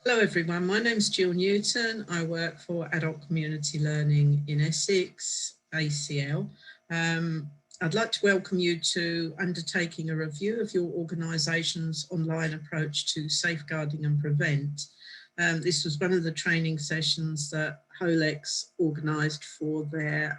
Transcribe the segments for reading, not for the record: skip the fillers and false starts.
Hello everyone, my name's Jill Newton. I work for Adult Community Learning in Essex, ACL. I'd like to welcome you to undertaking a review of your organisation's online approach to safeguarding and prevent. This was one of the training sessions that HOLEX organised for their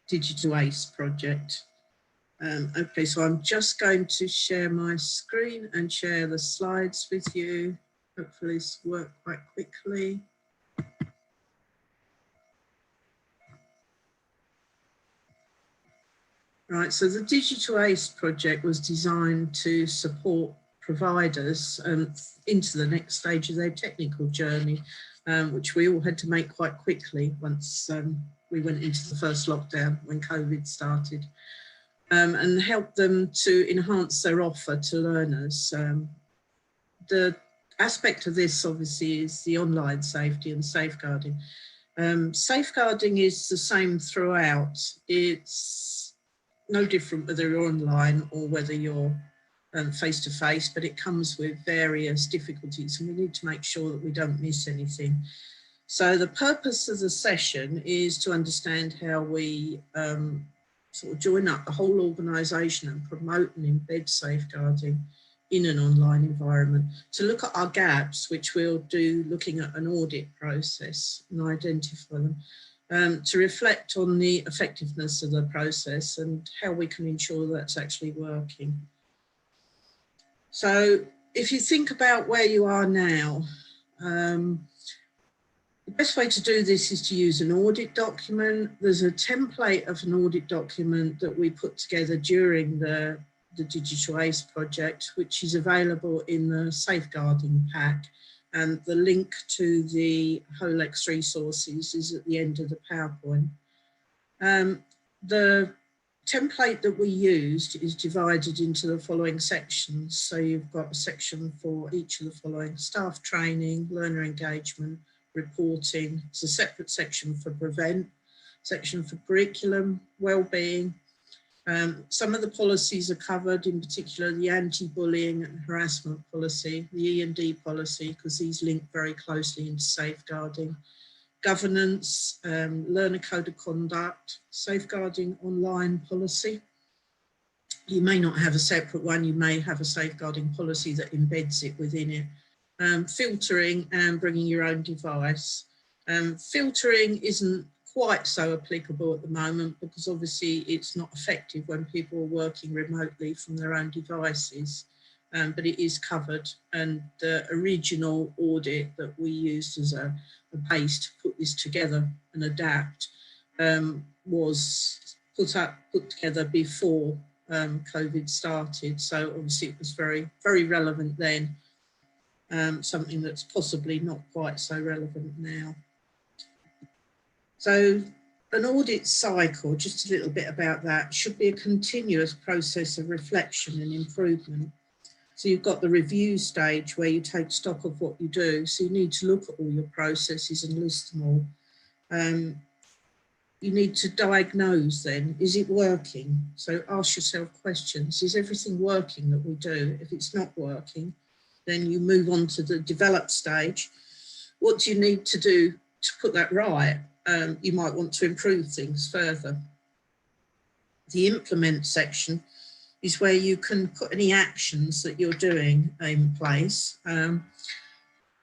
Digital ACE project. Okay, so I'm just going to share my screen and share the slides with you. Hopefully this will work quite quickly. Right, so the Digital ACE project was designed to support providers into the next stage of their technical journey, which we all had to make quite quickly once we went into the first lockdown when COVID started, and help them to enhance their offer to learners. The aspect of this obviously is the online safety and safeguarding. Safeguarding is the same throughout. It's no different whether you're online or whether you're face-to-face, but it comes with various difficulties and we need to make sure that we don't miss anything. So the purpose of the session is to understand how we sort of join up the whole organisation and promote and embed safeguarding in an online environment, to look at our gaps, which we'll do looking at an audit process and identify them, to reflect on the effectiveness of the process and how we can ensure that's actually working. So if you think about where you are now, the best way to do this is to use an audit document. There's a template of an audit document that we put together during the Digital ACE project, which is available in the safeguarding pack, and the link to the HOLEX resources is at the end of the PowerPoint. The template that we used is divided into the following sections. So you've got a section for each of the following: staff training, learner engagement, reporting. It's a separate section for prevent, section for curriculum, wellbeing. Some of the policies are covered, in particular the anti-bullying and harassment policy, the E&D policy, because these link very closely into safeguarding, governance, learner code of conduct, safeguarding online policy. You may not have a separate one, you may have a safeguarding policy that embeds it within it. Filtering and bringing your own device. Filtering isn't quite so applicable at the moment because obviously it's not effective when people are working remotely from their own devices, but it is covered, and the original audit that we used as a base to put this together and adapt was put together before COVID started, so obviously it was very, very relevant then, something that's possibly not quite so relevant now. So an audit cycle, just a little bit about that, should be a continuous process of reflection and improvement. So you've got the review stage where you take stock of what you do. So you need to look at all your processes and list them all. You need to diagnose then, is it working? So ask yourself questions, is everything working that we do? If it's not working, then you move on to the develop stage. What do you need to do to put that right? You might want to improve things further. The implement section is where you can put any actions that you're doing in place. A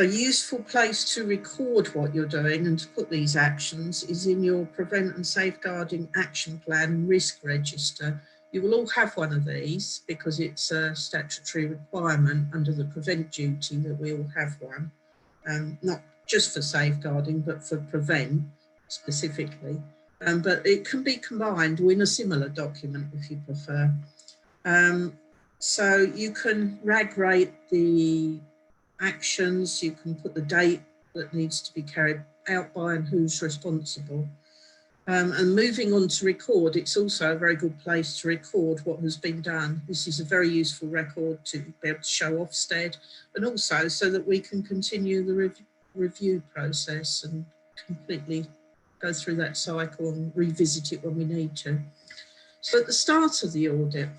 useful place to record what you're doing and to put these actions is in your Prevent and Safeguarding Action Plan Risk Register. You will all have one of these because it's a statutory requirement under the Prevent duty that we all have one, not just for safeguarding, but for Prevent specifically. But it can be combined in a similar document if you prefer. So you can rag rate the actions, you can put the date that needs to be carried out by and who's responsible. And moving on to record, it's also a very good place to record what has been done. This is a very useful record to be able to show Ofsted, and also so that we can continue the review process and completely go through that cycle and revisit it when we need to. So at the start of the audit,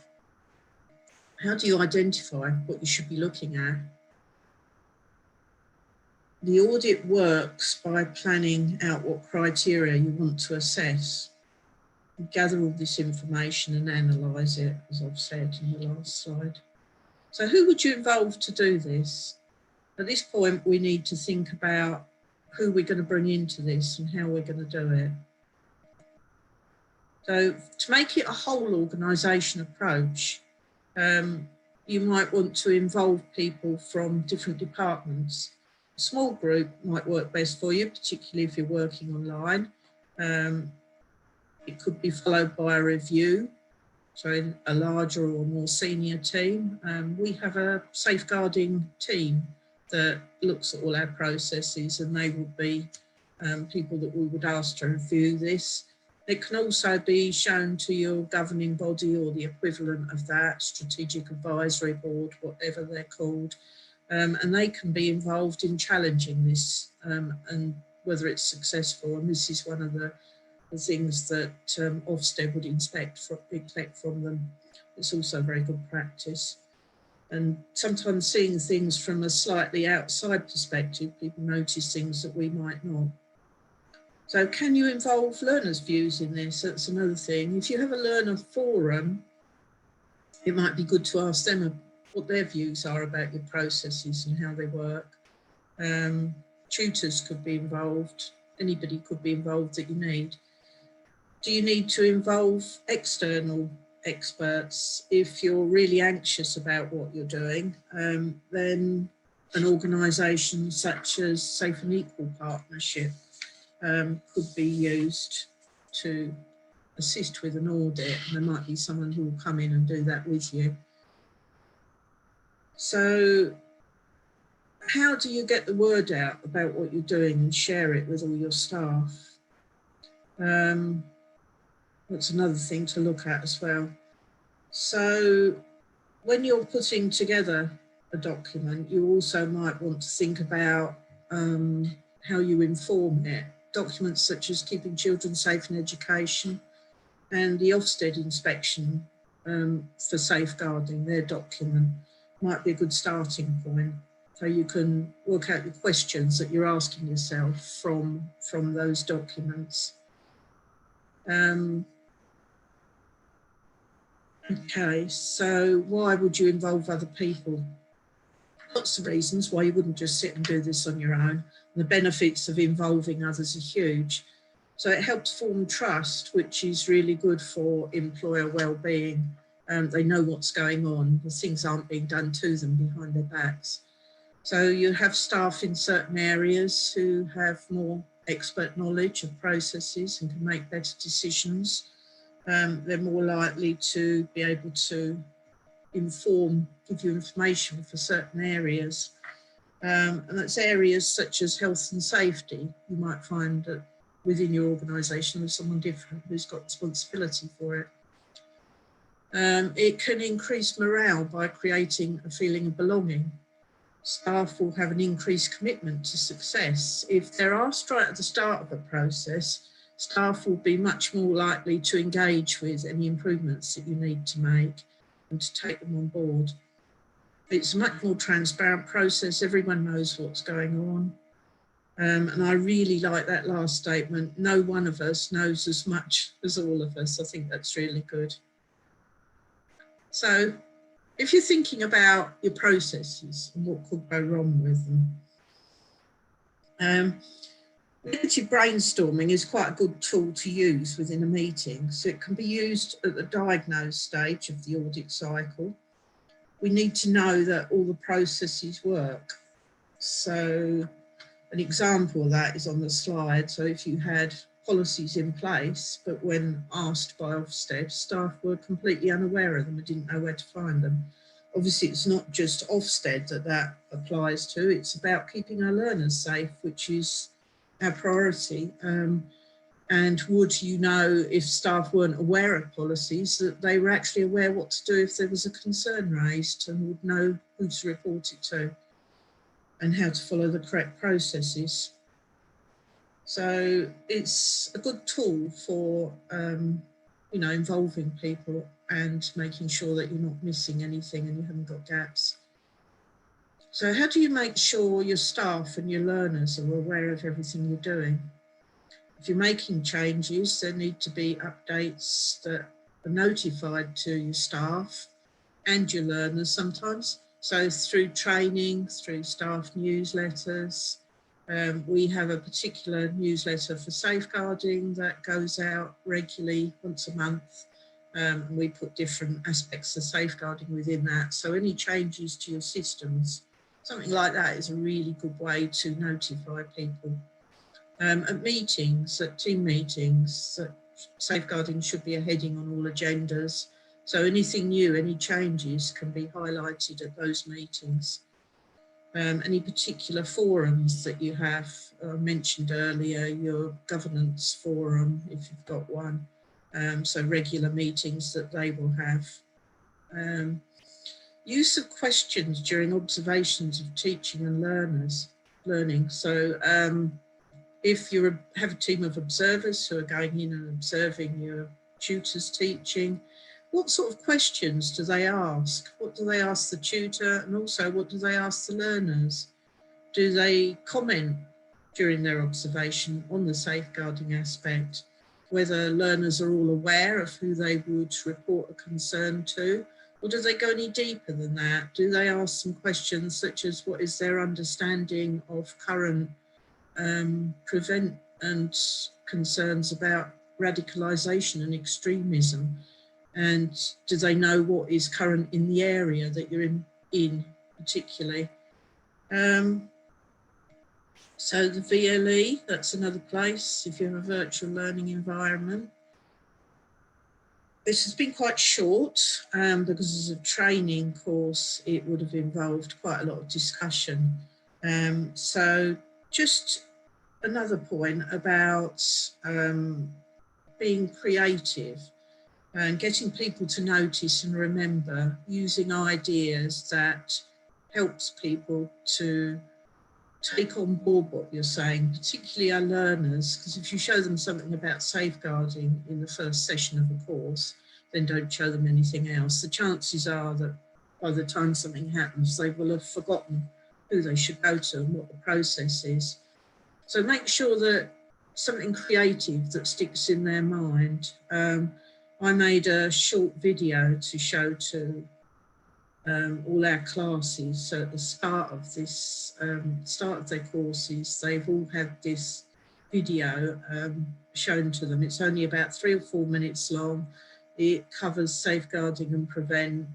how do you identify what you should be looking at? The audit works by planning out what criteria you want to assess. You gather all this information and analyse it, as I've said in the last slide. So who would you involve to do this? At this point, we need to think about who we're going to bring into this and how we're going to do it. So to make it a whole organisation approach, you might want to involve people from different departments. A small group might work best for you, particularly if you're working online. It could be followed by a review, so in a larger or more senior team. We have a safeguarding team that looks at all our processes, and they would be people that we would ask to review this. It can also be shown to your governing body or the equivalent of that, strategic advisory board, whatever they're called, and they can be involved in challenging this and whether it's successful. And this is one of the things that Ofsted would expect from them. It's also very good practice. And sometimes seeing things from a slightly outside perspective, people notice things that we might not. So can you involve learners' views in this? That's another thing. If you have a learner forum, it might be good to ask them what their views are about your processes and how they work. Tutors could be involved. Anybody could be involved that you need. Do you need to involve external experts? If you're really anxious about what you're doing, then an organisation such as Safe and Equal Partnership could be used to assist with an audit, and there might be someone who will come in and do that with you. So how do you get the word out about what you're doing and share it with all your staff? That's another thing to look at as well. So when you're putting together a document, you also might want to think about how you inform it. Documents such as keeping children safe in education and the Ofsted inspection for safeguarding, their document might be a good starting point. So you can work out the questions that you're asking yourself from those documents. Okay, so why would you involve other people? Lots of reasons why you wouldn't just sit and do this on your own. The benefits of involving others are huge. So it helps form trust, which is really good for employer well-being. They know what's going on. The things aren't being done to them behind their backs. So you have staff in certain areas who have more expert knowledge of processes and can make better decisions. They're more likely to be able to give you information for certain areas. And that's areas such as health and safety. You might find that within your organisation there's someone different who's got responsibility for it. It can increase morale by creating a feeling of belonging. Staff will have an increased commitment to success. If they're asked right at the start of a process, staff will be much more likely to engage with any improvements that you need to make and to take them on board. It's a much more transparent process. Everyone knows what's going on. And I really like that last statement. No one of us knows as much as all of us. I think that's really good. So if you're thinking about your processes and what could go wrong with them, negative brainstorming is quite a good tool to use within a meeting. So it can be used at the diagnose stage of the audit cycle. We need to know that all the processes work. So an example of that is on the slide. So if you had policies in place, but when asked by Ofsted, staff were completely unaware of them and didn't know where to find them. Obviously, it's not just Ofsted that applies to, it's about keeping our learners safe, which is our priority. And would you know, if staff weren't aware of policies, that they were actually aware what to do if there was a concern raised and would know who to report it to and how to follow the correct processes. So it's a good tool for, involving people and making sure that you're not missing anything and you haven't got gaps. So how do you make sure your staff and your learners are aware of everything you're doing? If you're making changes, there need to be updates that are notified to your staff and your learners sometimes. So through training, through staff newsletters. We have a particular newsletter for safeguarding that goes out regularly once a month. We put different aspects of safeguarding within that. So any changes to your systems, something like that is a really good way to notify people. At meetings, at team meetings, safeguarding should be a heading on all agendas. So anything new, any changes can be highlighted at those meetings. Any particular forums that you have, mentioned earlier, your governance forum, if you've got one. So regular meetings that they will have. Use of questions during observations of teaching and learning. So if you have a team of observers who are going in and observing your tutors teaching, what sort of questions do they ask? What do they ask the tutor? And also, what do they ask the learners? Do they comment during their observation on the safeguarding aspect? Whether learners are all aware of who they would report a concern to, or do they go any deeper than that? Do they ask some questions such as what is their understanding of current prevent and concerns about radicalisation and extremism? And do they know what is current in the area that you're in particularly? So the VLE, that's another place if you have a virtual learning environment. This has been quite short because as a training course, it would have involved quite a lot of discussion. So just another point about being creative and getting people to notice and remember, using ideas that helps people to take on board what you're saying, particularly our learners, because if you show them something about safeguarding in the first session of a course, then don't show them anything else. The chances are that by the time something happens, they will have forgotten who they should go to and what the process is. So make sure that something creative that sticks in their mind. I made a short video to show to all our classes. So at the start of this, start of their courses, they've all had this video shown to them. It's only about 3 or 4 minutes long. It covers safeguarding and prevent.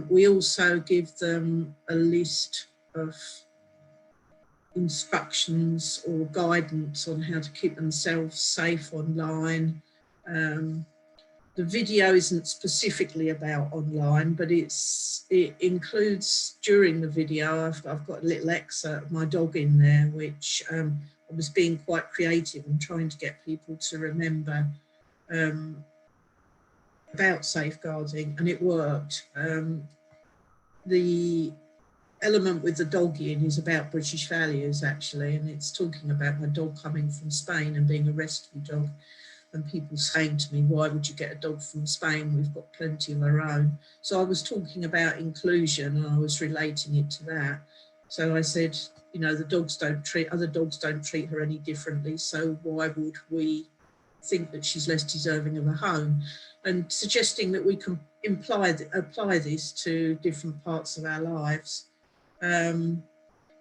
We also give them a list of instructions or guidance on how to keep themselves safe online. The video isn't specifically about online, but it includes, during the video, I've got a little excerpt of my dog in there, which I was being quite creative and trying to get people to remember about safeguarding, and it worked. The element with the dog in is about British values, actually, and it's talking about my dog coming from Spain and being a rescue dog, and people saying to me, why would you get a dog from Spain? We've got plenty of our own. So I was talking about inclusion and I was relating it to that. So I said, you know, other dogs don't treat her any differently, so why would we think that she's less deserving of a home? And suggesting that we can apply this to different parts of our lives.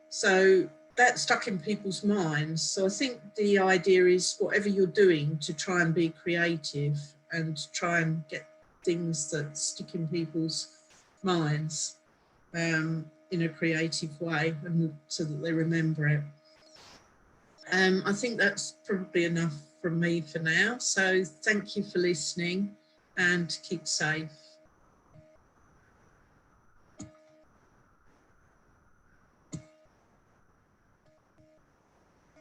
So that stuck in people's minds. So I think the idea is whatever you're doing, to try and be creative and try and get things that stick in people's minds in a creative way, and so that they remember it. I think that's probably enough from me for now. So thank you for listening and keep safe.